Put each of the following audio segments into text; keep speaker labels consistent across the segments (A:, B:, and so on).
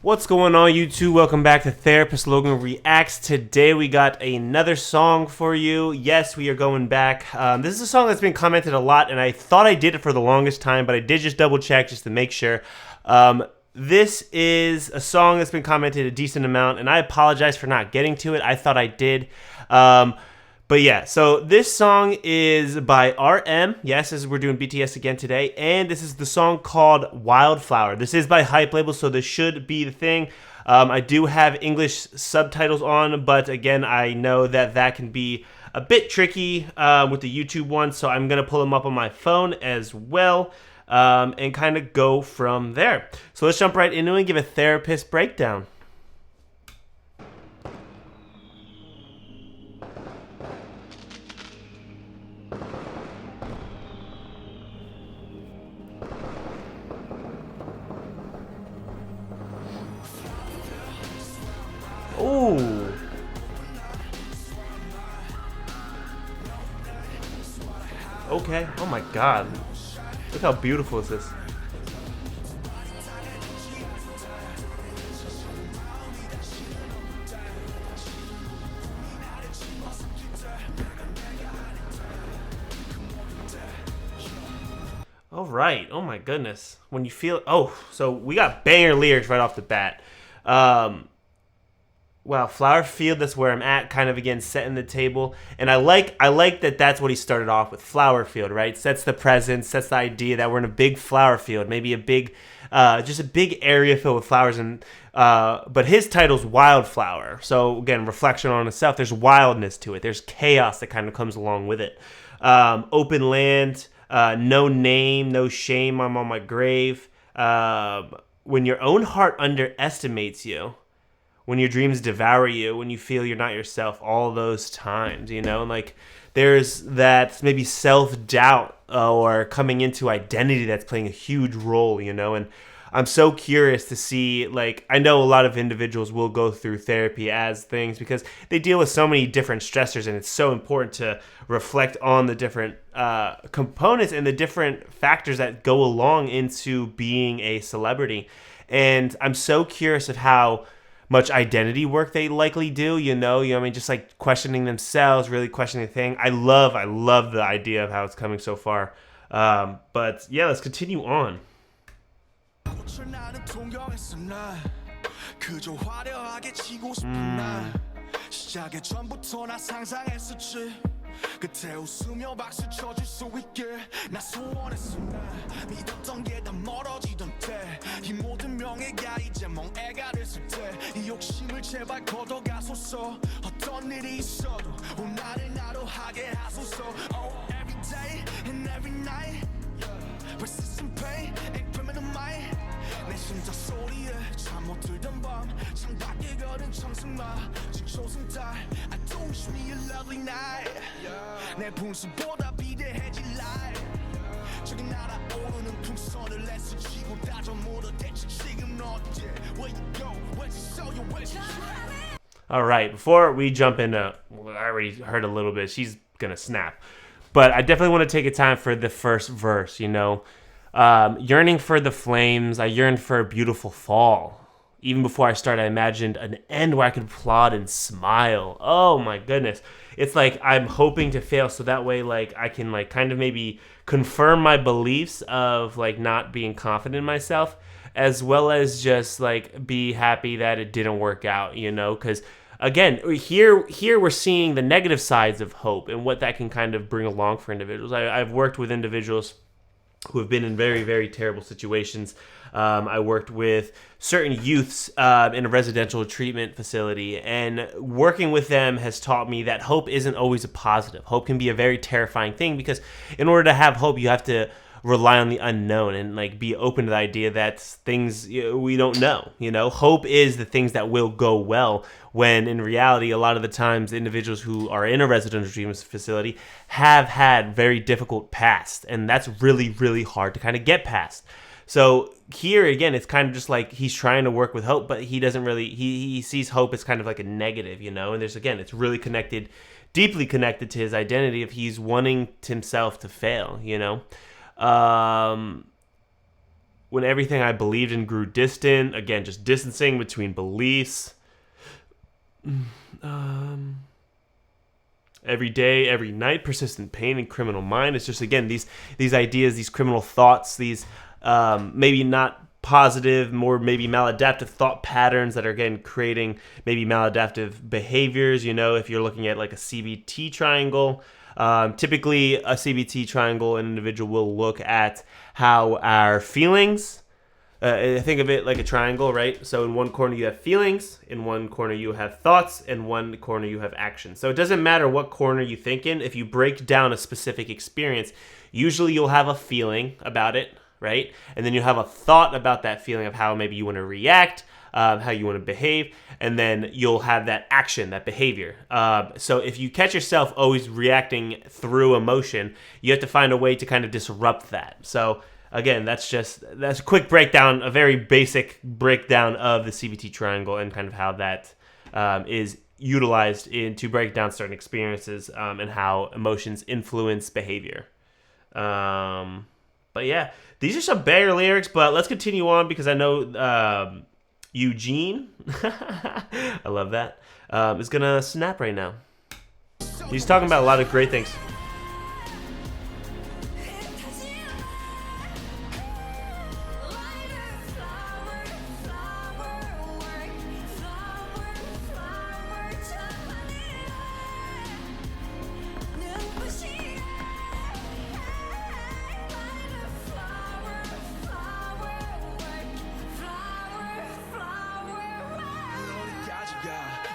A: What's going on, YouTube? Welcome back to Therapist Logan Reacts. Today we got another song for you. Yes, we are going back. This is a song that's been commented a lot, and I thought I did it for the longest time, but I did just double check just to make sure. This is a song that's been commented a decent amount, and I apologize for not getting to it. I thought I did. But yeah, so this song is by RM. Yes, we're doing BTS again today. And this is the song called Wildflower. This is by Hype Label, so this should be the thing. I do have English subtitles on, but again, I know that that can be a bit tricky with the YouTube one, so I'm going to pull them up on my phone as well and kind of go from there. So let's jump right into it and give a therapist breakdown. Ooh. Okay. Oh my God. Look how beautiful is this. All right. Oh my goodness. When you feel, so we got banger lyrics right off the bat. Wow, Flower Field, that's where I'm at, kind of again setting the table. And I like that that's what he started off with, Flower Field, right? Sets the presence, sets the idea that we're in a big flower field, maybe a big, just a big area filled with flowers. And but his title's Wildflower. So again, reflection on itself, there's wildness to it. There's chaos that kind of comes along with it. Open land, no name, no shame, I'm on my grave. When your own heart underestimates you, when your dreams devour you, when you feel you're not yourself, all those times, you know, and like there's that maybe self-doubt or coming into identity that's playing a huge role, you know, and I'm so curious to see, like, I know a lot of individuals will go through therapy as things because they deal with so many different stressors, and it's so important to reflect on the different components and the different factors that go along into being a celebrity. And I'm so curious of how much identity work they likely do, you know, I mean, just like questioning themselves, really questioning the thing. I love the idea of how it's coming so far. But yeah, let's continue on.
B: 그때 웃으며 박수 쳐줄 수 있게 나 소원했어 나 믿었던 게 다 멀어지던 때 이 모든 명예가 이제 멍해가 됐을 때 이 욕심을 제발 걷어가소서 어떤 일이 있어도 오늘을 나로 하게 하소서 Oh every day and every night persistent pain and criminal mind 내 심장 소리에 잠 못 들던 밤 창밖에 걸은 청승마 지초승 달 I don't wish me a lovely night 내 분수보다 비대해질 life 저기 날아오르는 풍선을 애쓰지고 다져 물어 대체 지금 어때 Where you go where you so you where you
A: All right, before we jump into, well, I already heard a little bit, she's gonna snap, but I definitely want to take a time for the first verse, you know. Yearning for the flames, I yearned for a beautiful fall. Even before I started, I imagined an end where I could applaud and smile. Oh my goodness. It's like I'm hoping to fail so that way like I can like kind of maybe confirm my beliefs of like not being confident in myself, as well as just like be happy that it didn't work out, you know, because again, here we're seeing the negative sides of hope and what that can kind of bring along for individuals. I've worked with individuals who have been in very, very terrible situations. I worked with certain youths in a residential treatment facility, and working with them has taught me that hope isn't always a positive. Hope can be a very terrifying thing because in order to have hope, you have to rely on the unknown and like be open to the idea that things we don't know, you know. Hope is the things that will go well, when in reality a lot of the times the individuals who are in a residential treatment facility have had very difficult past, and that's really, really hard to kind of get past. So here again, it's kind of just like he's trying to work with hope, but he doesn't really, he sees hope as kind of like a negative, you know. And there's, again, it's really connected, deeply connected to his identity if he's wanting himself to fail, you know. when everything I believed in grew distant. Again, just distancing between beliefs. Every day, every night, persistent pain and criminal mind. It's just, again, these ideas, these criminal thoughts, these maybe not positive, more maybe maladaptive thought patterns that are, again, creating maybe maladaptive behaviors. If you're looking at like a CBT triangle, typically a CBT triangle, an individual will look at how our feelings, think of it like a triangle, right? So in one corner you have feelings, in one corner you have thoughts, in one corner you have action. So it doesn't matter what corner you think in. If you break down a specific experience, usually you'll have a feeling about it, right? And then you have a thought about that feeling of how maybe you want to react, how you want to behave, and then you'll have that action, that behavior. So if you catch yourself always reacting through emotion, you have to find a way to kind of disrupt that. So again, that's a quick breakdown, a very basic breakdown of the CBT triangle and kind of how that is utilized to break down certain experiences and how emotions influence behavior. But yeah, these are some banger lyrics, but let's continue on because I know Eugene, I love that, is going to snap right now. He's talking about a lot of great things.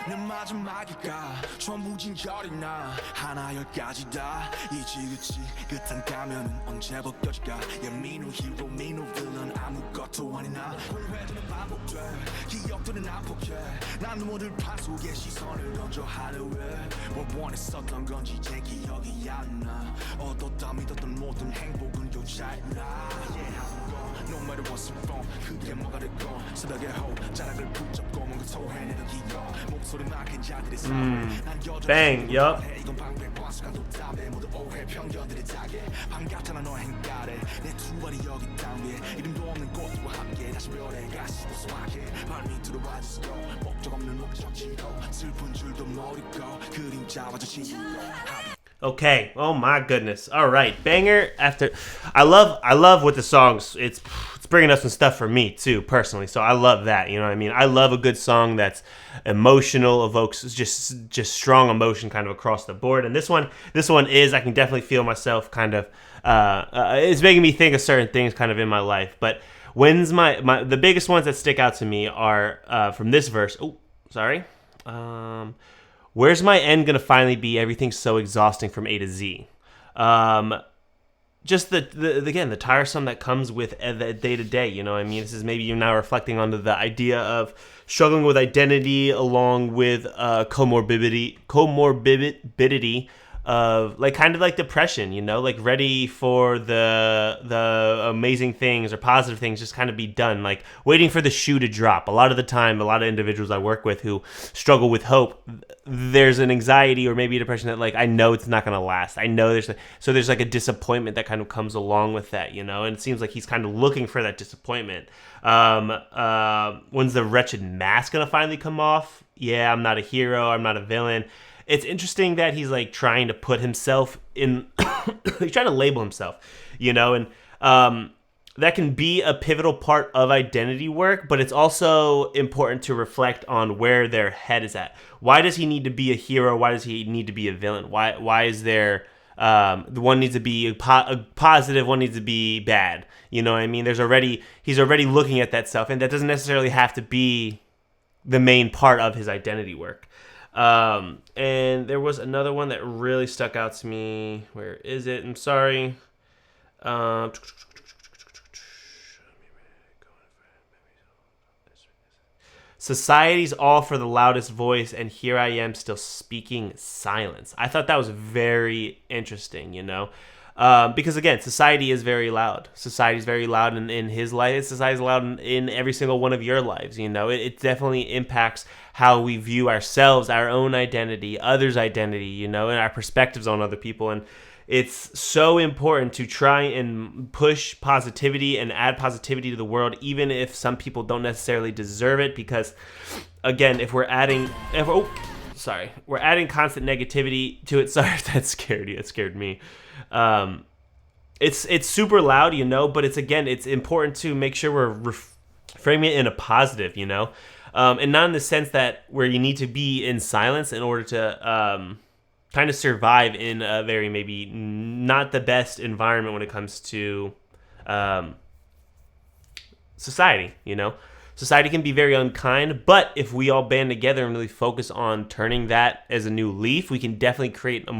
B: 내 마지막이가 전부 진절이 나 하나 열까지 다 이지 끝한 가면은 언제 벗겨질까 Yeah me no hero me no villain 아무것도 아니나 회전은 반복돼 기억들은 난폭해 난 눈물을 판 속에 시선을 던져 하루에 뭘 원했었던 건지 제 기억이 안 나 얻었다 믿었던 모든 행복은 교차했나 No matter what's wrong 그게 뭐가 됐건 새벽의 호 자락을 붙잡고 뭔가 토해내는 기억 목소리 막힌 자들의 삶 난 여전히
A: Bang, yup.
B: 이건 방패와 수간도 답에 모두 오해 편견들의 자게 반갑잖아 너의 행가래 내 두 발이 여기 땅 위에 이름도 없는 꽃과 함께 다시 별에 가시고 소확해 발밑으로 와주시고 목적 없는 목적지로 슬픈 줄도 모르고 그림자와 저 친구로
A: Okay. Oh my goodness. All right. Banger after. I love what the songs. It's bringing up some stuff for me too, personally. So I love that. You know what I mean? I love a good song that's emotional, evokes just strong emotion kind of across the board. And this one is, I can definitely feel myself kind of. It's making me think of certain things kind of in my life. But when's the biggest ones that stick out to me are from this verse. Oh, sorry. Where's my end gonna finally be? Everything's so exhausting from A to Z. Just the tiresome that comes with the day to day. You know what I mean? This is maybe you're now reflecting onto the idea of struggling with identity along with comorbidity of like kind of like depression, you know, like ready for the amazing things or positive things just kind of be done, like waiting for the shoe to drop. A lot of the time, a lot of individuals I work with who struggle with hope, there's an anxiety or maybe a depression that like I know it's not going to last. I know there's like a disappointment that kind of comes along with that, you know, and it seems like he's kind of looking for that disappointment. When's the wretched mask going to finally come off? Yeah, I'm not a hero. I'm not a villain. It's interesting that he's like trying to put himself in, he's trying to label himself, you know, and that can be a pivotal part of identity work, but it's also important to reflect on where their head is at. Why does he need to be a hero? Why does he need to be a villain? Why is there, the one needs to be a positive, one needs to be bad? You know what I mean? He's already looking at that self, and that doesn't necessarily have to be the main part of his identity work. And there was another one that really stuck out to me. Where is it? I'm sorry. Society's all for the loudest voice, and here I am still speaking silence. I thought that was very interesting, you know? Because again, society is very loud. Society's very loud in his life. Society's loud in every single one of your lives. You know, it definitely impacts how we view ourselves, our own identity, others' identity. You know, and our perspectives on other people. And it's so important to try and push positivity and add positivity to the world, even if some people don't necessarily deserve it. Because, again, if we're adding constant negativity to it. Sorry if that scared you. It scared me. It's super loud, but it's important to make sure we're framing it in a positive, and not in the sense that where you need to be in silence in order to kind of survive in a very maybe not the best environment when it comes to society. Society can be very unkind, but if we all band together and really focus on turning that as a new leaf, we can definitely create a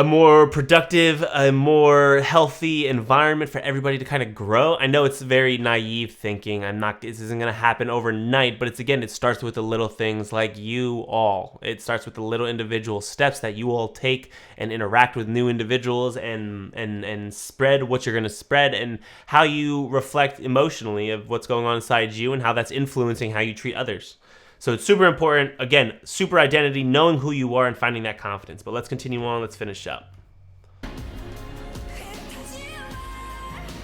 A: more productive, a more healthy environment for everybody to kind of grow. I know it's very naive thinking. This isn't going to happen overnight, but it starts with the little things like you all. It starts with the little individual steps that you all take and interact with new individuals and spread what you're going to spread and how you reflect emotionally of what's going on inside you and how that's influencing how you treat others. So it's super important. Again, super identity, knowing who you are and finding that confidence. But let's continue on. Let's finish up.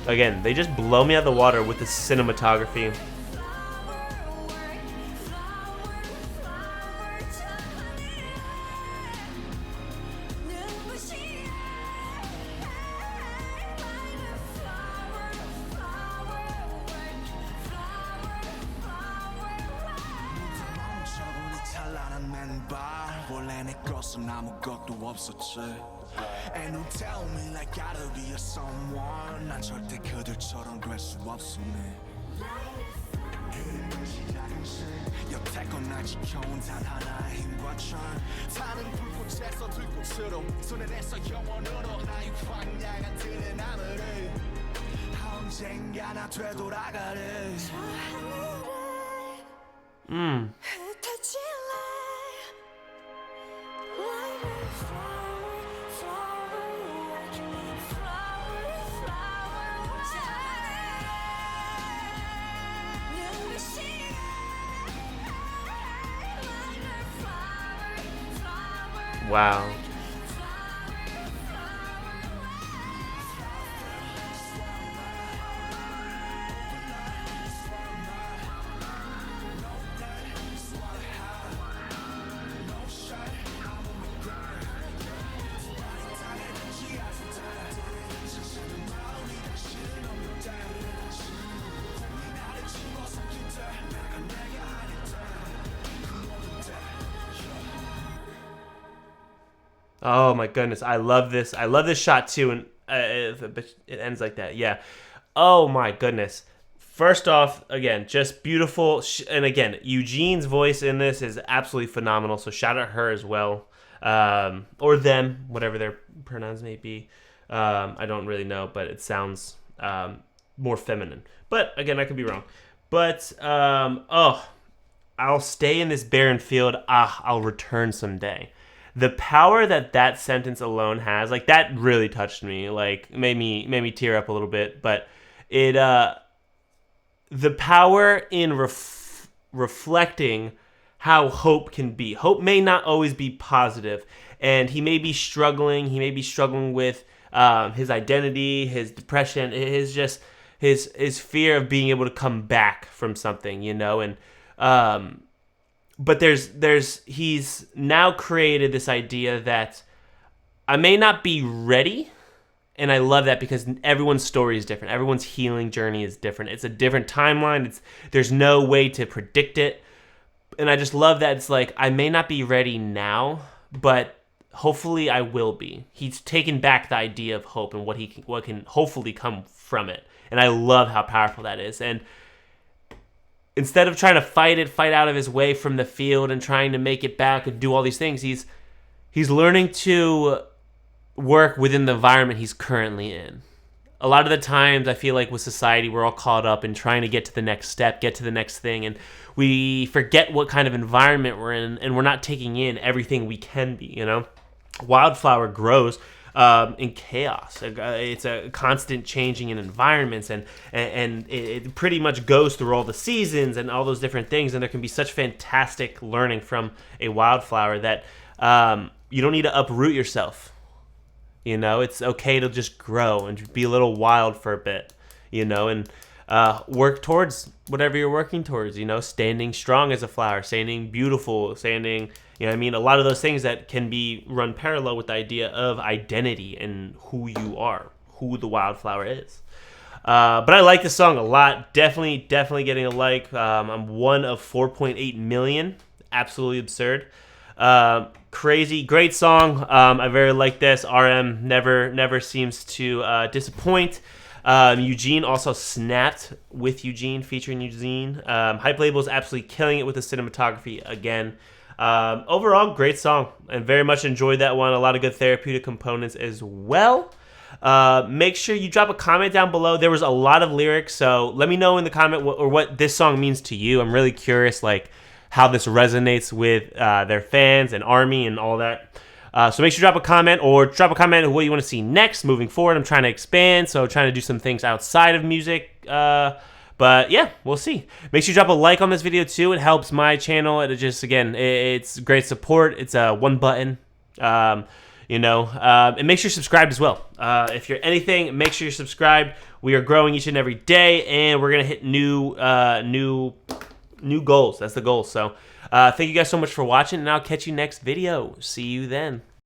A: Again, they just blow me out of the water with the cinematography.
B: 아무것도 없었지. And you tell me like gotta be a someone. 난 절대 그들처럼 될 수 없으니. 여태껏 날 지켜온 단 하나의 힘과 철. 타는 불꽃에서 들꽃으로 손에 내서 영원으로 나의 광야가 되는 하늘을. 언젠가 나 되돌아가리.
A: Wow. Oh my goodness, I love this. I love this shot too, and it ends like that. Yeah. Oh my goodness. First off, again, just beautiful, and again, Eugene's voice in this is absolutely phenomenal. So shout out her as well, or them, whatever their pronouns may be. I don't really know, but it sounds more feminine. But again, I could be wrong. But I'll stay in this barren field. I'll return someday. The power that sentence alone has, like, that really touched me. Like, made me tear up a little bit. But it, the power in reflecting how hope can be. Hope may not always be positive, and he may be struggling. He may be struggling with his identity, his depression, his fear of being able to come back from something, and. But he's now created this idea that I may not be ready, and I love that because everyone's story is different. Everyone's healing journey is different. It's a different timeline. There's no way to predict it, and I just love that it's like I may not be ready now, but hopefully I will be. He's taken back the idea of hope and what can hopefully come from it, and I love how powerful that is. And instead of trying to fight out of his way from the field and trying to make it back and do all these things, he's learning to work within the environment he's currently in. A lot of the times I feel like with society, we're all caught up in trying to get to the next step, get to the next thing, and we forget what kind of environment we're in, and we're not taking in everything we can be, Wildflower grows in chaos. It's a constant changing in environments, and it pretty much goes through all the seasons and all those different things, and there can be such fantastic learning from a wildflower that you don't need to uproot yourself. You know, it's okay to just grow and be a little wild for a bit, you know, and work towards whatever you're working towards, you know, standing strong as a flower, standing beautiful, standing, you know what I mean? A lot of those things that can be run parallel with the idea of identity and who you are, who the wildflower is. But I like this song a lot. Definitely getting a like. I'm one of 4.8 million. Absolutely absurd. Crazy, great song. I very like this. RM never seems to disappoint. Eugene also snapped with Eugene, featuring Eugene. Hype Label is absolutely killing it with the cinematography again. Overall, great song, and very much enjoyed that one. A lot of good therapeutic components as well. Make sure you drop a comment down below. There was a lot of lyrics, so let me know in the comment what this song means to you. I'm really curious, like, how this resonates with their fans and ARMY and all that. So make sure you drop a comment, or drop a comment on what you want to see next moving forward. I'm trying to expand, so trying to do some things outside of music. But yeah, we'll see. Make sure you drop a like on this video too. It helps my channel. It just, again, it's great support. It's one button. You know, and make sure you're subscribed as well. If you're anything, make sure you're subscribed. We are growing each and every day, and we're gonna hit new goals. That's the goal. So thank you guys so much for watching, and I'll catch you next video. See you then.